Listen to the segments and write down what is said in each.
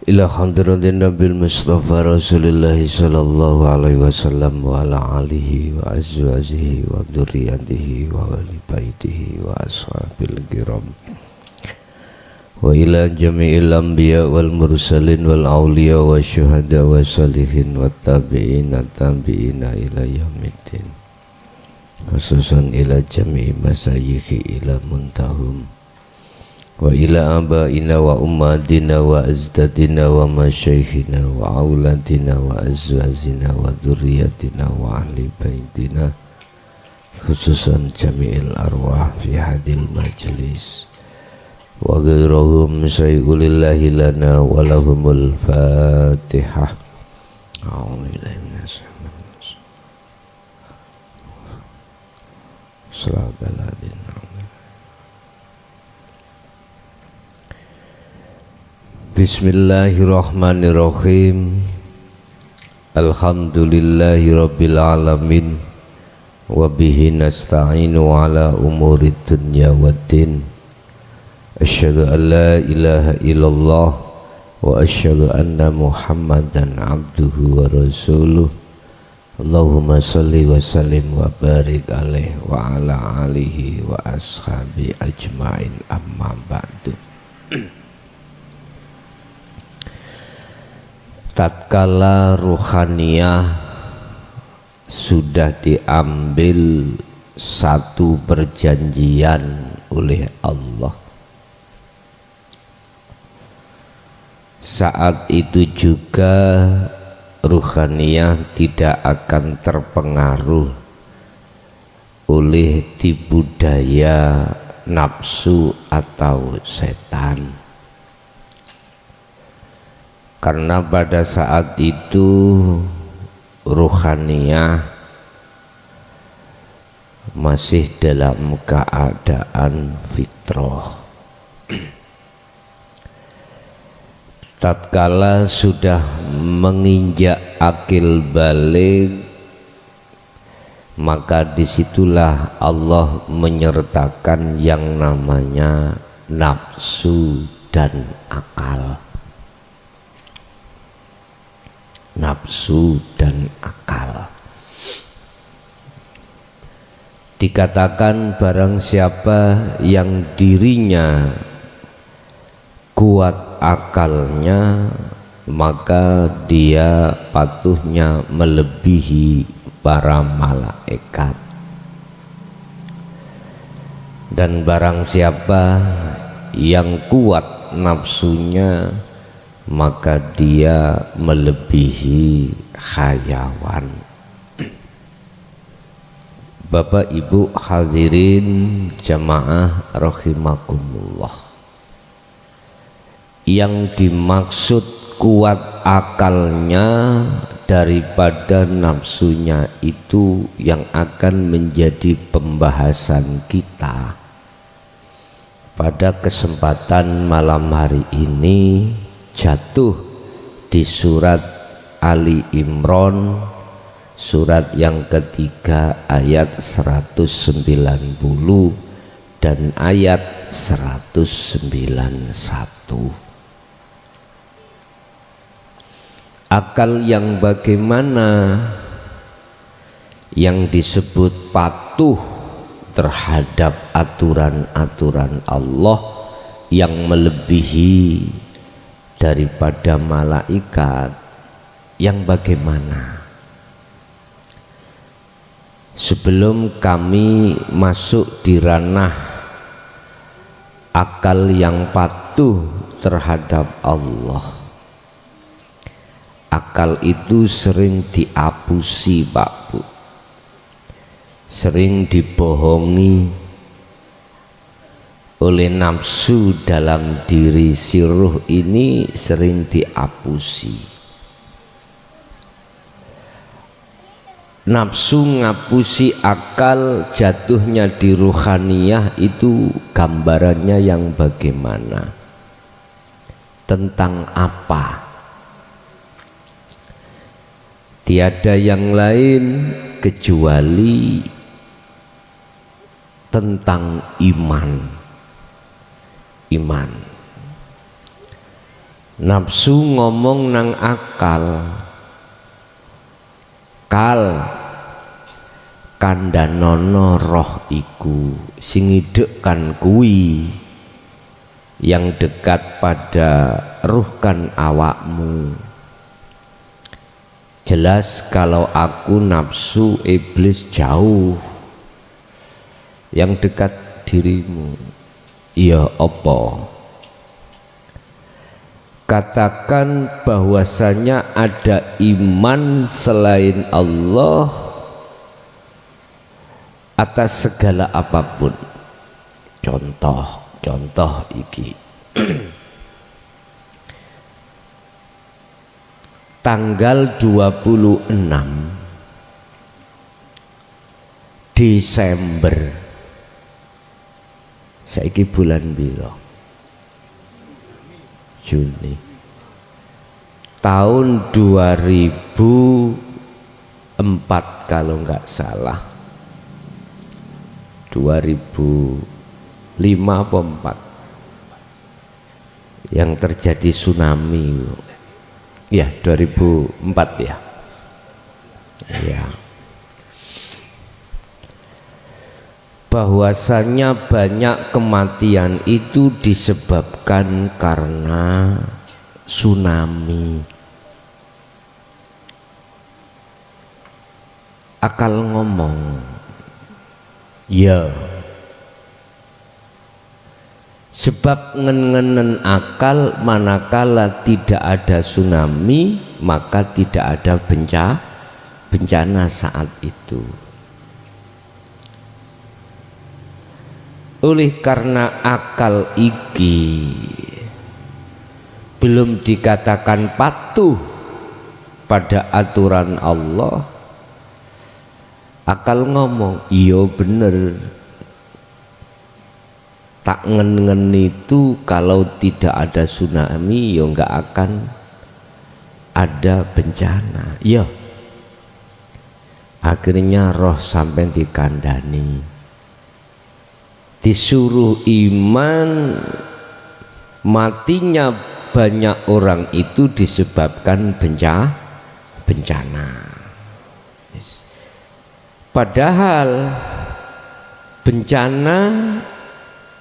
ila hadratin Nabil Mustafa Rasulullah sallallahu alaihi wasallam wa ala alihi wa azwajihi wa dzurriyyatihi wa wali baitihi wa ashabil kiram wa ila jami'il anbiya wal mursalin wal awliya wa syuhada wa salihin wa tabi'ina tabi'ina ila yaumiddin, khususan ila jami'i masayikhi ila muntahum wa ila abaina wa ummatina wa azdadina wa masyaikhina wa auladina wa azwazina wa dzurriyyatina wa ahli baitina, khususan jami'il arwah fi hadil majlis wa ghairuhum sayulillahi lana wa lahumul fatihah. A'udzubillahi minasyaitonir rajim. Bismillahirrahmanirrahim. Bismillahirrahmanirrahim. Alhamdulillahi rabbil alamin wa bihi nasta'inu ala umuri dunya waddin. Asyhadu an la ilaha illallah wa asyhadu anna Muhammadan abduhu wa rasuluh. Allahumma salli wa sallim wa barik alaihi wa ala alihi wa ashabi ajmain, amma ba'du. Tatkala ruhaniyah sudah diambil satu perjanjian oleh Allah, saat itu juga ruhaniyah tidak akan terpengaruh oleh tipu daya nafsu atau setan. Karena pada saat itu ruhaniyah masih dalam keadaan fitrah. Tatkala sudah menginjak akil balik, maka disitulah Allah menyertakan yang namanya nafsu dan akal. Nafsu dan akal. Dikatakan barang siapa yang dirinya kuat akalnya, maka dia patuhnya melebihi para malaikat. Dan barang siapa yang kuat nafsunya, maka dia melebihi hayawan. Bapak Ibu hadirin jamaah rahimakumullah, yang dimaksud kuat akalnya daripada nafsunya itu yang akan menjadi pembahasan kita pada kesempatan malam hari ini, jatuh di surat Ali Imran, surat yang ketiga ayat 190 dan ayat 191. Akal yang bagaimana? Yang disebut patuh terhadap aturan-aturan Allah yang melebihi daripada malaikat, yang bagaimana? Sebelum kami masuk di ranah akal yang patuh terhadap Allah, akal itu sering diapusi Pak Bu, sering dibohongi oleh nafsu dalam diri si ruh ini, sering diapusi. Nafsu ngapusi akal, jatuhnya di ruhaniyah itu gambarannya yang bagaimana? Tentang apa? Tiada yang lain kecuali tentang iman. Nafsu ngomong nang akal, kal kandhanono roh iku sing idekkan kuwi, yang dekat pada ruh kan awakmu. Jelas kalau aku nafsu, iblis jauh, yang dekat dirimu. Iya apa? Katakan bahwasanya ada iman selain Allah atas segala apapun. Contoh iki. Tanggal 26 Desember, saiki bulan piro? Juni tahun 2004 kalau nggak salah, 2005 apa 4 yang terjadi tsunami ya, 2004 ya. Ya, bahwasanya banyak kematian itu disebabkan karena tsunami. Akal ngomong, ya, sebab ngen-ngenen akal manakala tidak ada tsunami maka tidak ada bencana saat itu. Oleh karena akal iki belum dikatakan patuh pada aturan Allah, akal ngomong iya bener, tak ngen-ngen itu kalau tidak ada tsunami ya nggak akan ada bencana. Ya, akhirnya roh sampai dikandani, disuruh iman. Matinya banyak orang itu disebabkan bencana. Padahal bencana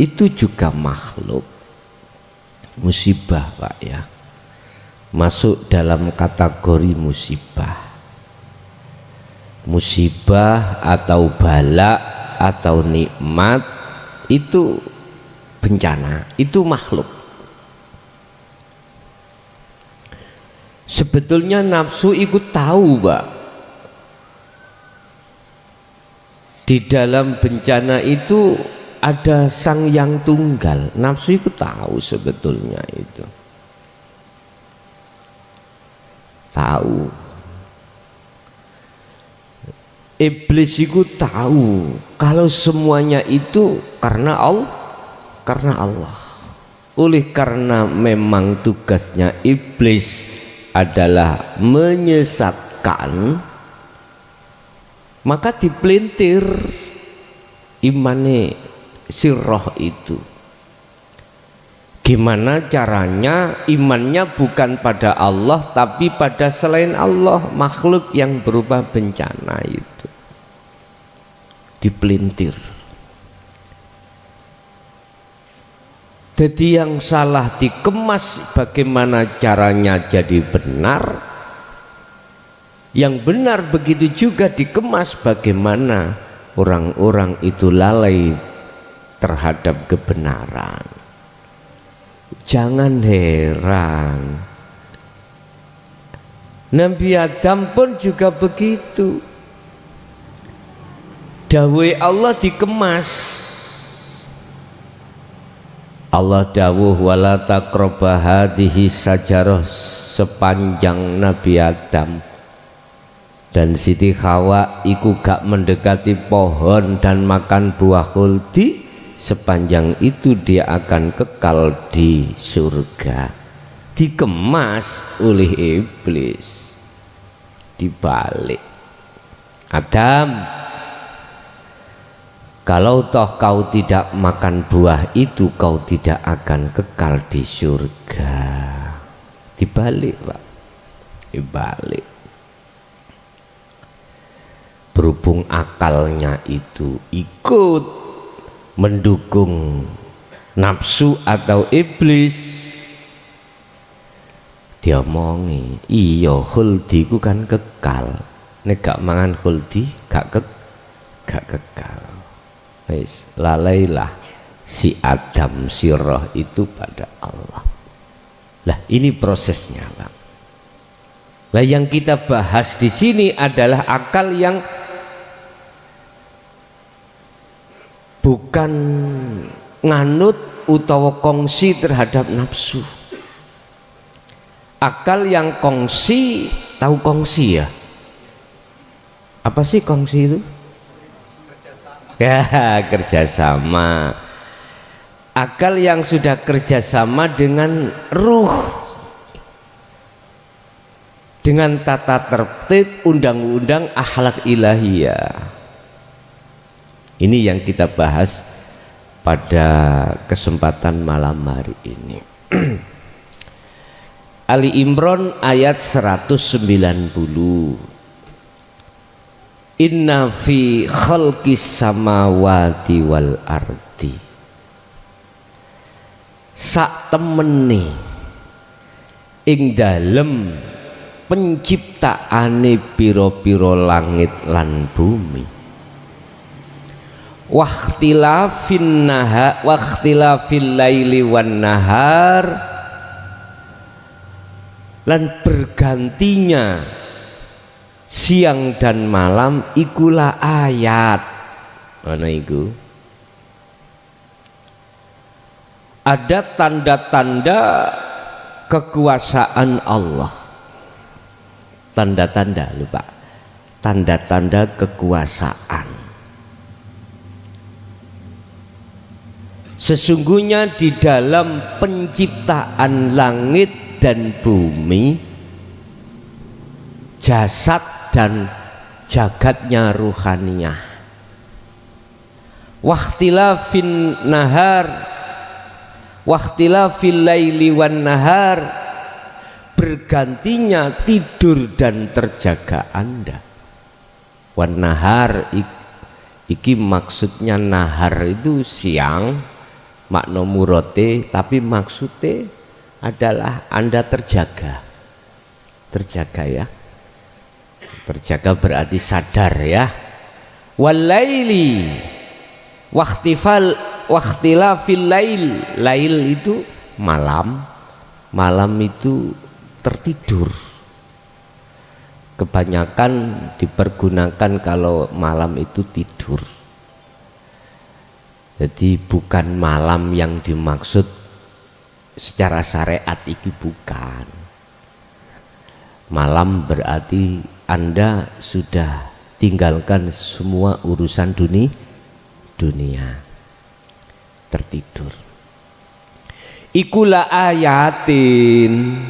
itu juga makhluk, musibah Pak ya, masuk dalam kategori musibah. Musibah atau bala atau nikmat itu bencana, itu makhluk. Sebetulnya nafsu ikut tahu Pak, di dalam bencana itu ada sang yang tunggal. Nafsu itu tahu sebetulnya itu, tahu. Iblis itu tahu kalau semuanya itu karena Allah. Oleh karena memang tugasnya iblis adalah menyesatkan, maka dipelintir imane si roh itu. Gimana caranya imannya bukan pada Allah tapi pada selain Allah, makhluk yang berupa bencana itu dipelintir. Jadi yang salah dikemas bagaimana caranya jadi benar, yang benar begitu juga dikemas bagaimana orang-orang itu lalai terhadap kebenaran. Jangan heran, Nabi Adam pun juga begitu. Dawuh Allah dikemas. Allah dawuh wala taqraba hadhihi sajarah sepanjang Nabi Adam dan Siti Hawa iku gak mendekati pohon dan makan buah khuldi, sepanjang itu dia akan kekal di surga. Dikemas oleh iblis, dibalik. Adam, kalau toh kau tidak makan buah itu, kau tidak akan kekal di surga. dibalik Pak, dibalik. Berhubung akalnya itu ikut mendukung nafsu atau iblis, diomongi iya khuldi ku kan kekal, nek gak mangan khuldi gak kekal. Wis lalailah si Adam si roh itu pada Allah. Lah ini prosesnya Pak. Lah yang kita bahas di sini adalah akal yang bukan nganut utawa kongsi terhadap nafsu. Akal yang kongsi, tahu kongsi ya? Apa sih kongsi itu? Ya, kerjasama. Akal yang sudah kerjasama dengan ruh, dengan tata tertib undang-undang akhlak ilahiyah. Ini yang kita bahas pada kesempatan malam hari ini. Ali Imran ayat 190. Inna fi khalqis samawati wal ardi. Sak temene ing dalem penciptaane piro-piro langit lan bumi. Wakhtilafil laili wan nahar, lan bergantinya siang dan malam ikulah ayat. Mana iku? Ada tanda-tanda kekuasaan Allah. Tanda-tanda lupa. Tanda-tanda kekuasaan. Sesungguhnya di dalam penciptaan langit dan bumi, jasad dan jagatnya ruhaniyah. Wakhtilafin nahar, wakhtilafil laili wan nahar, bergantinya tidur dan terjaga Anda. Wan nahar iki maksudnya nahar itu siang, makna murote, tapi maksudnya adalah Anda terjaga. Terjaga ya. Terjaga berarti sadar ya. Walaili wakhtilafil lail. Lail itu malam. Malam itu tertidur. Kebanyakan dipergunakan kalau malam itu tidur. Jadi bukan malam yang dimaksud secara syariat, iki bukan. Malam berarti Anda sudah tinggalkan semua urusan dunia, tertidur. Ikulah ayatin,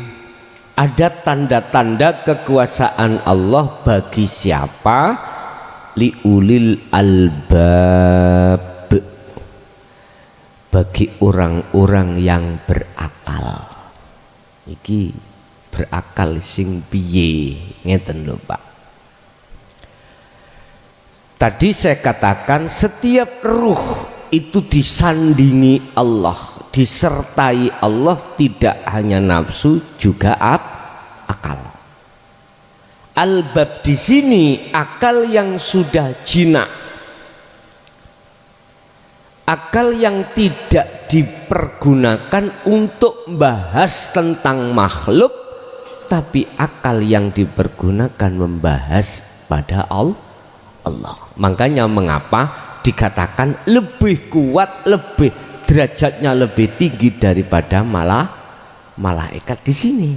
ada tanda-tanda kekuasaan Allah bagi siapa? Liulil albab, bagi orang-orang yang berakal. Iki berakal sing piye, ngeten lho Pak. Tadi saya katakan setiap ruh itu disandingi Allah, disertai Allah, tidak hanya nafsu juga akal. Albab di sini akal yang sudah jinak, akal yang tidak dipergunakan untuk membahas tentang makhluk, tapi akal yang dipergunakan membahas pada Allah. Makanya mengapa dikatakan lebih kuat, lebih derajatnya lebih tinggi daripada malaikat di sini.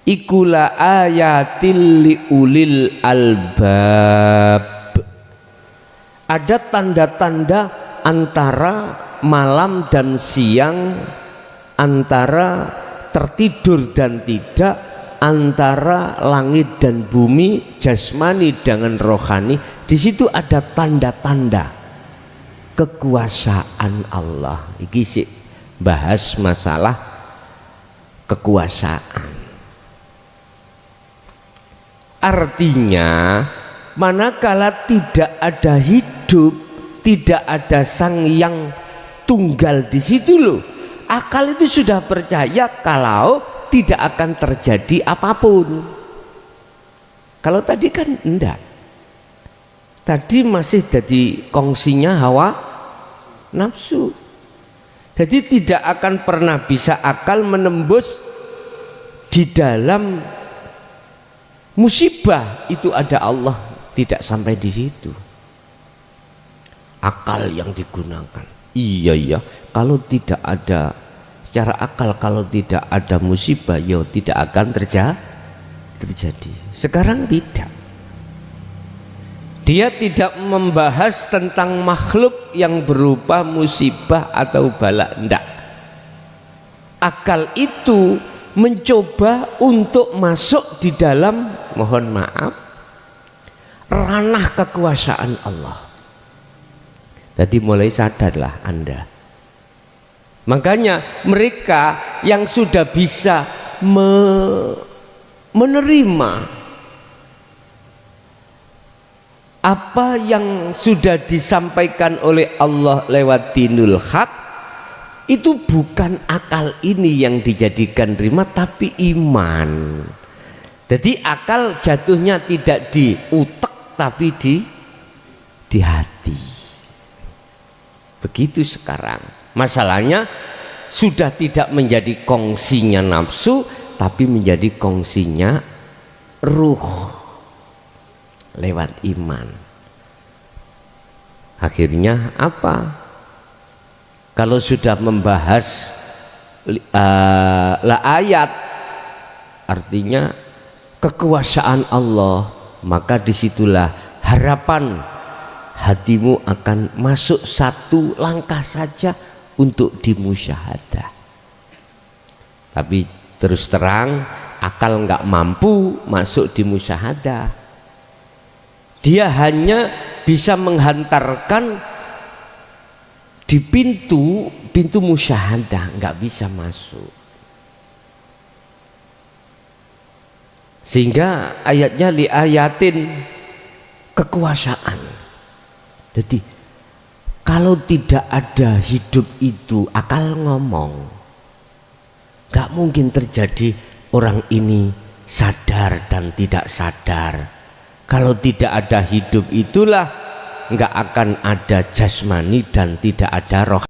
Ikulah ayatil liulil albab. Ada tanda-tanda antara malam dan siang, antara tertidur dan tidak, antara langit dan bumi, jasmani dengan rohani. Di situ ada tanda-tanda kekuasaan Allah. Iki sih bahas masalah kekuasaan. Artinya manakala tidak ada hidup, tidak ada sang yang tunggal di situ loh, akal itu sudah percaya kalau tidak akan terjadi apapun. Kalau tadi kan enggak, tadi masih jadi kongsinya hawa nafsu. Jadi tidak akan pernah bisa akal menembus di dalam musibah itu ada Allah, tidak sampai di situ. Akal yang digunakan. Iya, kalau tidak ada secara akal, kalau tidak ada musibah, ya tidak akan terjadi. Sekarang tidak. Dia tidak membahas tentang makhluk yang berupa musibah atau bala, enggak. Akal itu mencoba untuk masuk di dalam, mohon maaf, ranah kekuasaan Allah. Jadi mulai sadarlah Anda. Makanya mereka yang sudah bisa menerima apa yang sudah disampaikan oleh Allah lewat dinul haq, itu bukan akal ini yang dijadikan rima, tapi iman. Jadi akal jatuhnya tidak di utek tapi di hati. Begitu sekarang. Masalahnya sudah tidak menjadi kongsinya nafsu, tapi menjadi kongsinya ruh lewat iman. Akhirnya apa? Kalau sudah membahas ayat, artinya kekuasaan Allah, maka disitulah harapan hatimu akan masuk satu langkah saja untuk dimusyahadah. Tapi terus terang akal nggak mampu masuk di musyahadah. Dia hanya bisa menghantarkan di pintu musyahadah, nggak bisa masuk. Sehingga ayatnya li ayatin, kekuasaan. Jadi kalau tidak ada hidup itu, akal ngomong, nggak mungkin terjadi orang ini sadar dan tidak sadar. Kalau tidak ada hidup itulah nggak akan ada jasmani dan tidak ada roh.